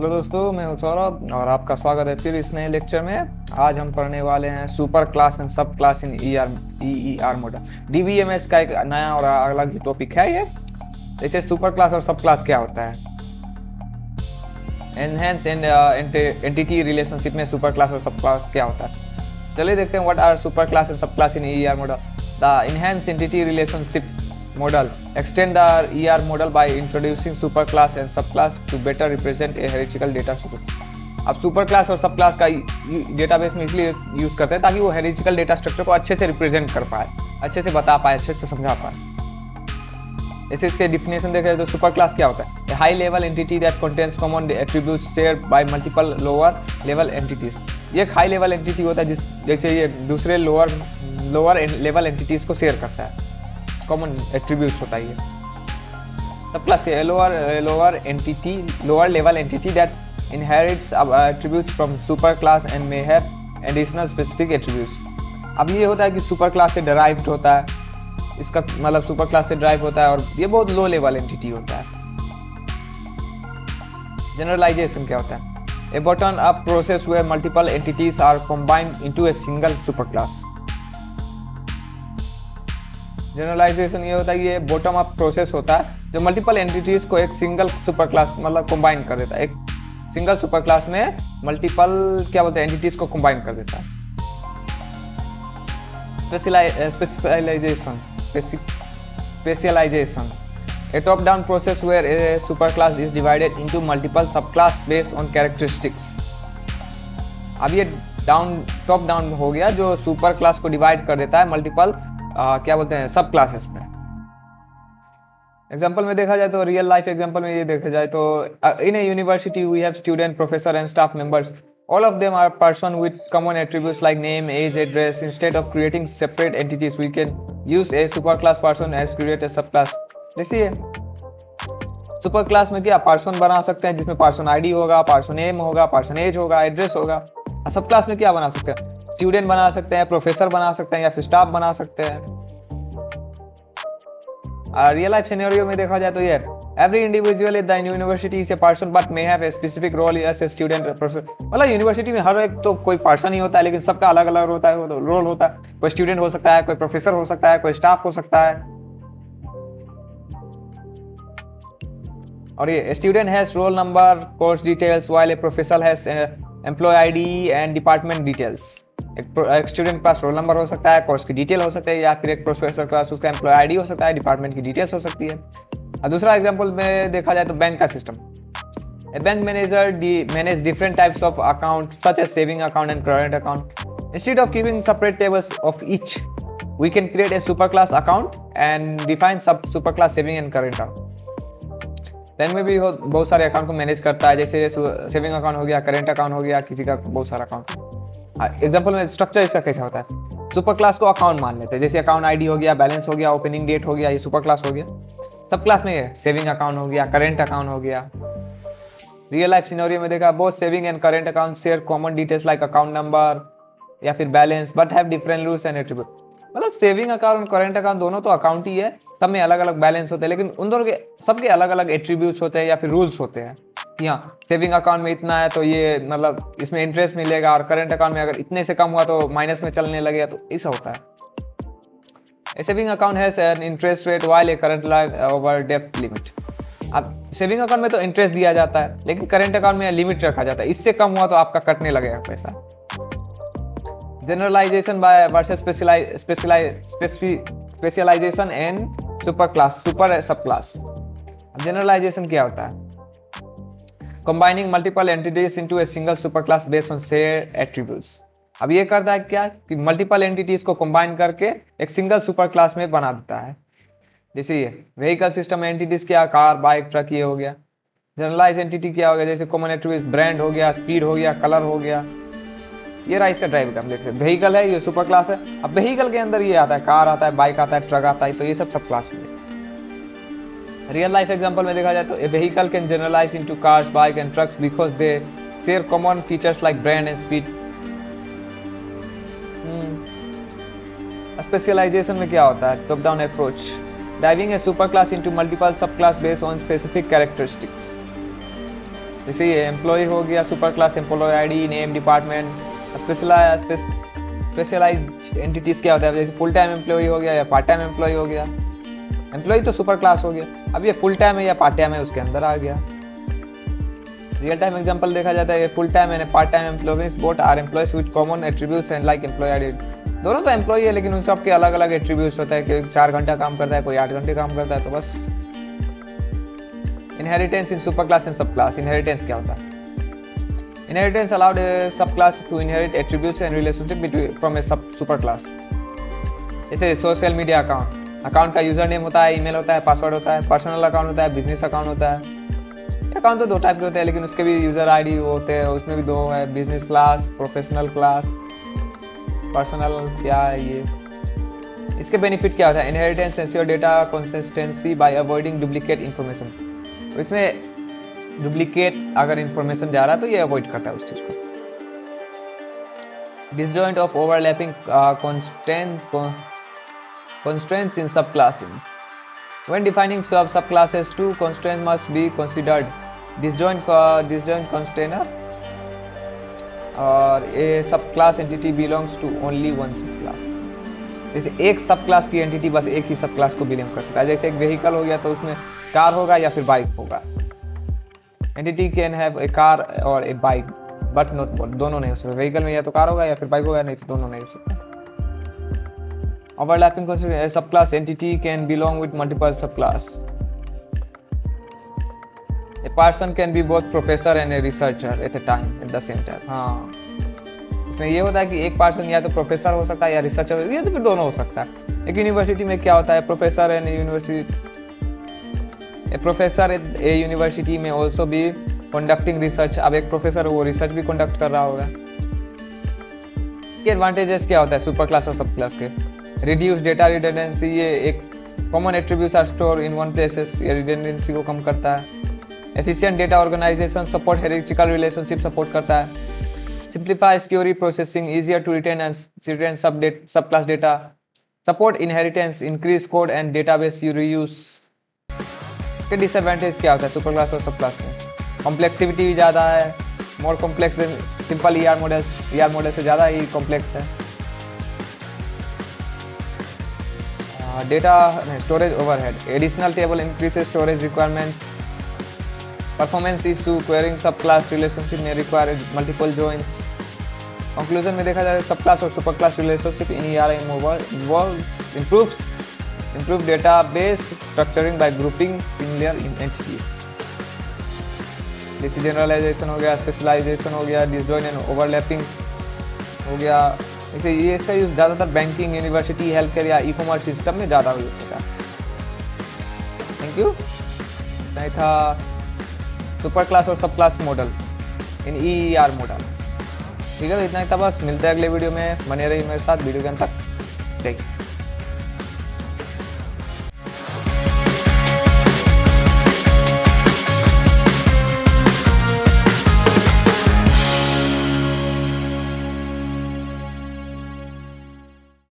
Hello दोस्तों, मैं हूं सौरभ और आपका स्वागत है फिर इस नए लेक्चर में। आज हम पढ़ने वाले हैं super class and sub class in EER model. DBMS का एक नया और अलग टॉपिक है ये। जैसे सुपर क्लास और सब क्लास क्या होता है, एनहेंस एंड एंटिटी रिलेशनशिप में सुपर क्लास और सब क्लास क्या होता है। चलिए देखते हैं what are super class and sub class in EER model. The enhance entity relationship model extend the ER model by introducing superclass and subclass to better represent a hierarchical data structure। अब super class और sub class का database में इसलिए use करते हैं ताकि वो हेरिजिकल data structure को अच्छे से रिप्रेजेंट कर पाए, अच्छे से बता पाए, अच्छे से समझा पाए। जैसे इसके डिफिनेशन देखें तो सुपर क्लास क्या होता है, high level entity that contains common attributes shared by multiple lower level entities. ये एक हाई लेवल एंटिटी होता है जैसे ये दूसरे लोअर लेवल एंटिटीज को शेयर करता है, कॉमन एट्रीब्यूट्स होता है ये। सब क्लास के lower level entity that inherits attributes from super class and may have additional specific attributes. अब ये होता है कि सुपर क्लास से डिराइव्ड होता है, इसका मतलब सुपर क्लास से डिराइव होता है और ये बहुत लो लेवल एंटिटी होता है। जनरलाइजेशन क्या होता है, a bottom up process where multiple entities are combined into a single super class. Generalization ये होता है कि ये बॉटम अप प्रोसेस होता है जो मल्टीपल एंटिटीज को एक सिंगल सुपर क्लास मतलब कंबाइन कर देता है। एक सिंगल सुपर क्लास में मल्टीपल क्या बोलते हैं एंटिटीज को कंबाइन कर देता है। Specialization a top down process where a super class is divided into multiple sub class based on characteristics. अब ये टॉप डाउन हो गया जो सुपर क्लास को डिवाइड कर देता है मल्टीपल क्या बोलते हैं सब क्लासेस में। एग्जांपल में देखा जाए तो रियल लाइफ एग्जांपल में ये देखा जाए तो in a university we have student, professor and staff members. All of them are person with common attributes like name, age, address. Instead of creating separate entities we can use a super class person as create a sub class. देखिए super class में क्या person बना सकते हैं जिसमें person ID होगा, person name होगा, person as होगा, एड्रेस होगा। सब क्लास में क्या बना सकते हैं, स्टूडेंट बना सकते हैं, प्रोफेसर बना सकते हैं या फिर स्टाफ बना सकते हैं। रियल लाइफ सिनेरियो में देखा जाए तो ये every individual in the university is a person but may have a specific role as a student professor. मतलब यूनिवर्सिटी में हर एक तो कोई पर्सन ही होता है लेकिन सबका अलग अलग होता है, रोल होता है। कोई स्टूडेंट हो सकता है, कोई प्रोफेसर हो सकता है, कोई स्टाफ हो सकता है। और ये student has roll number, course details, while a professor has employee ID and department details. एक स्टूडेंट के पास रोल नंबर हो सकता है, कोर्स की डिटेल हो सकता है, या फिर एक प्रोफेसर के पास उसका एम्प्लॉय आईडी हो सकता है, डिपार्टमेंट की डिटेल्स हो सकती है। और दूसरा एग्जांपल में देखा जाए तो बैंक का system. A bank manager manage different types of account such as saving account and current account. Instead of keeping separate tables of each we can create a super class account and define sub super class saving and current account. Bank में भी बहुत सारे account को manage करता है, जैसे saving account हो गया, करेंट अकाउंट हो गया, किसी का बहुत सारा अकाउंट। एग्जांपल में स्ट्रक्चर इसका कैसा होता है, सुपर क्लास को अकाउंट मान लेते हैं, जैसे अकाउंट आईडी हो गया, बैलेंस हो गया, ओपनिंग डेट हो गया, ये सुपर क्लास हो गया। सब क्लास में सेविंग अकाउंट हो गया, करेंट अकाउंट हो गया। रियल लाइफ सिनेरियो में देखा both saving and current account share common details like account number या फिर balance but have different rules and attribute. मतलब सेविंग अकाउंट, करेंट अकाउंट दोनों तो अकाउंट ही है, सब में अलग अलग बैलेंस होते हैं, लेकिन उन दोनों के सबके अलग अलग एट्रीब्यूट्स होते हैं या फिर रूल्स होते हैं कि हाँ सेविंग अकाउंट में इतना है तो ये मतलब इसमें इंटरेस्ट मिलेगा, और करंट अकाउंट में अगर इतने से कम हुआ तो माइनस में चलने लगेगा, तो ऐसा होता है। A saving account has an interest rate while a current line over depth limit. अब सेविंग अकाउंट में तो इंटरेस्ट दिया जाता है लेकिन करंट अकाउंट में लिमिट रखा जाता है, इससे कम हुआ तो आपका कटने लगेगा पैसा। Generalization by versus specialization and super class, super sub class. Generalization क्या होता है, combining multiple entities into a single superclass based on shared attributes। अब ये करता है क्या कि मल्टीपल एंटिटीज को कंबाइन करके एक सिंगल सुपर क्लास में बना देता है। जैसे ये व्हीकल सिस्टम एंटिटीज क्या, कार, बाइक, ट्रक, ये हो गया। जनरलाइज एंटिटी क्या हो गया, जैसे कॉमन एट्रीब्यूट ब्रांड हो गया, स्पीड हो गया, कलर हो गया। ये रहा इसका ड्राइव हम देख रहे हैं, व्हीकल है, ये सुपर क्लास है। अब व्हीकल के अंदर ये आता है, कार आता है, बाइक आता है, ट्रक आता है, तो ये सब क्लास में। रियल लाइफ एग्जांपल में देखा जाए तो a vehicle can generalize into cars, bike and trucks because they share common features like brand and speed. Specialization में क्या होता है, top down approach, diving a super class into multiple sub class based on specific characteristics. जैसे ये employee हो गया, super class employee ID, name, department, specialized entities क्या होता है, जैसे फुल टाइम एम्प्लॉय हो गया या पार्ट टाइम एम्प्लॉय हो गया। एम्प्लॉय तो सुपर क्लास हो गया, अब ये फुल टाइम है या पार्ट टाइम है उसके अंदर आ गया। रियल टाइम एग्जांपल देखा जाता है, full time and part time employees both are employees with common attributes and like employee ID. दोनों तो एम्प्लॉय है लेकिन उन सब के अलग अलग एट्रीब्यूट्स होता है कि 4 घंटा काम करता है, कोई 8 घंटे काम करता है, तो बस। Inheritance in super class and sub class. Inheritance क्या होता है? Inheritance allowed a subclass to inherit attributes and relationship from a super class। जैसे सोशल मीडिया अकाउंट का यूजर नेम होता है, ईमेल होता है, पासवर्ड होता है, पर्सनल अकाउंट होता है, बिजनेस अकाउंट होता है। अकाउंट तो 2 टाइप के होते हैं लेकिन उसके भी यूजर आईडी होते हैं, उसमें भी 2 है, business class, professional class, personal क्या है ये। इसके बेनिफिट क्या होता है? Inheritance ensure data consistency bye avoiding duplicate information. तो इसमें डुप्लीकेट अगर इंफॉर्मेशन जा रहा है तो ये अवॉइड करता है उस चीज को। Disjoint of overlapping constraints in subclassing। When defining subclasses, 2 constraints must be considered: disjoint container और a subclass entity belongs to only one subclass। जैसे एक सबक्लास की एंटिटी बस एक ही सबक्लास को बिलोंग कर सकता है। जैसे एक व्हीकल हो गया तो उसमें कार होगा या फिर बाइक होगा। Entity can have a car और ए बाइक बट नॉट बोथ। दोनों नहीं हो सकते, व्हीकल में या तो कार होगा या फिर बाइक होगा, नहीं तो दोनों नहीं हो सकता। Overlapping subclass entity can belong with multiple subclass। A person can be both professor and a researcher at a time at the same time। हाँ, इसमें ये होता है कि एक पर्सन या तो प्रोफेसर हो सकता है या रिसर्चर, ये तो फिर दोनों हो सकता है। एक यूनिवर्सिटी में क्या होता है, professor and university, A professor A university में ऑल्सो भी कंडक्टिंग रिसर्च। अब एक प्रोफेसर वो रिसर्च भी कंडक्ट कर रहा होगा। इसके एडवांटेजेस क्या होता है सुपर क्लास और सब क्लास के? रिड्यूस डेटा रिडंडेंसी, ये एक common attributes are store in one places, ये रिडंडेंसी को कम करता है। Efficient data organization support, hierarchical relationship support करता है। Simplifies query processing, easier to retain and sub class data, support inheritance, increase code and database reuse. के disadvantage क्या होता है सुपर क्लास और सब क्लास में? कॉम्प्लेक्सिविटी भी ज़्यादा है, more complex than simple ER models. ER model से ज़्यादा ही कॉम्प्लेक्स है। Data storage overhead, additional table increases storage requirements. Performance issue, querying sub class relationship में रिक्वायर मल्टीपल जॉइंस। कंक्लूजन में देखा जाए सब क्लास और super class relationship in ER improve database structuring by grouping similar entities। जैसे generalization हो गया, specialisation हो गया, डिसजॉइंट एंड ओवरलैपिंग हो गया। इसे ये इसका यूज ज़्यादातर बैंकिंग, यूनिवर्सिटी, हेल्थ केयर या ई कॉमर्स सिस्टम में ज़्यादा यूज होता है। Thank you. नहीं था सुपर क्लास और सब क्लास मॉडल इन ईआर मॉडल। ठीक है, तो इतना ही था बस। मिलते हैं अगले वीडियो में, बने रहिए मेरे साथ वीडियो के अंत तक। ठीक।